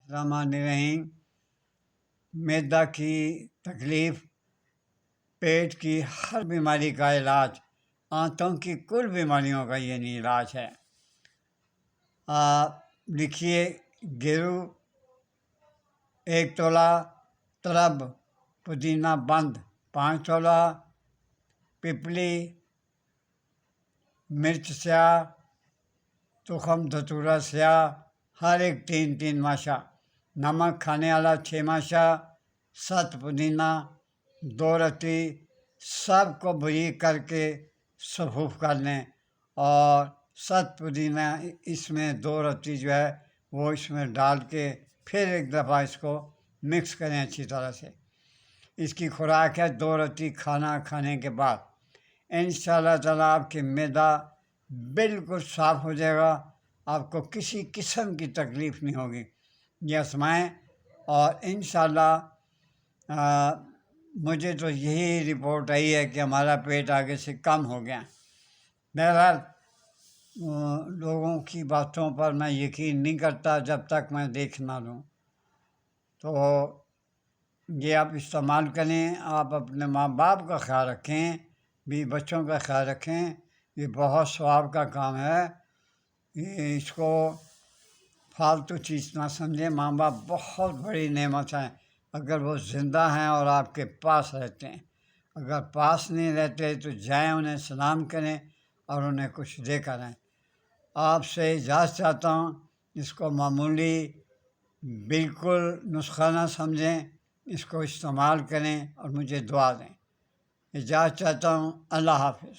الرحمن الرحیم۔ معدہ کی تکلیف، پیٹ کی ہر بیماری کا علاج، آنتوں کی کل بیماریوں کا یعنی علاج ہے۔ لکھیے گیرو 1 تولہ، طرب پودینہ بند 5 تولہ، پپلی، مرچ سیاہ، تخم دھتورا سیاہ، ہر ایک 3 ماشا، نمک کھانے والا 6 ماشا، 7 پودینہ، 2 رتی، سب کو بریک کر کے صفوف کر لیں، اور 7 پودینہ اس میں 2 رتی جو ہے وہ اس میں ڈال کے پھر ایک دفعہ اس کو مکس کریں اچھی طرح سے۔ اس کی خوراک ہے 2 رتی کھانا کھانے کے بعد۔ انشاءاللہ تعالیٰ آپ کی معدہ بالکل صاف ہو جائے گا، آپ کو کسی قسم کی تکلیف نہیں ہوگی۔ یہ آزمائیں، اور انشاءاللہ مجھے تو یہی رپورٹ آئی ہے کہ ہمارا پیٹ آگے سے کم ہو گیا۔ بہرحال لوگوں کی باتوں پر میں یقین نہیں کرتا جب تک میں دیکھ نہ لوں۔ تو یہ آپ استعمال کریں، آپ اپنے ماں باپ کا خیال رکھیں، بھی بچوں کا خیال رکھیں، یہ بہت ثواب کا کام ہے۔ اس کو فالتو چیز نہ سمجھیں، ماں باپ بہت بڑی نعمت ہیں اگر وہ زندہ ہیں اور آپ کے پاس رہتے ہیں۔ اگر پاس نہیں رہتے تو جائیں، انہیں سلام کریں اور انہیں کچھ دے کر آئیں۔ آپ سے اجازت چاہتا ہوں، اس کو معمولی بالکل نسخہ نہ سمجھیں، اس کو استعمال کریں اور مجھے دعا دیں۔ اجازت چاہتا ہوں، اللہ حافظ۔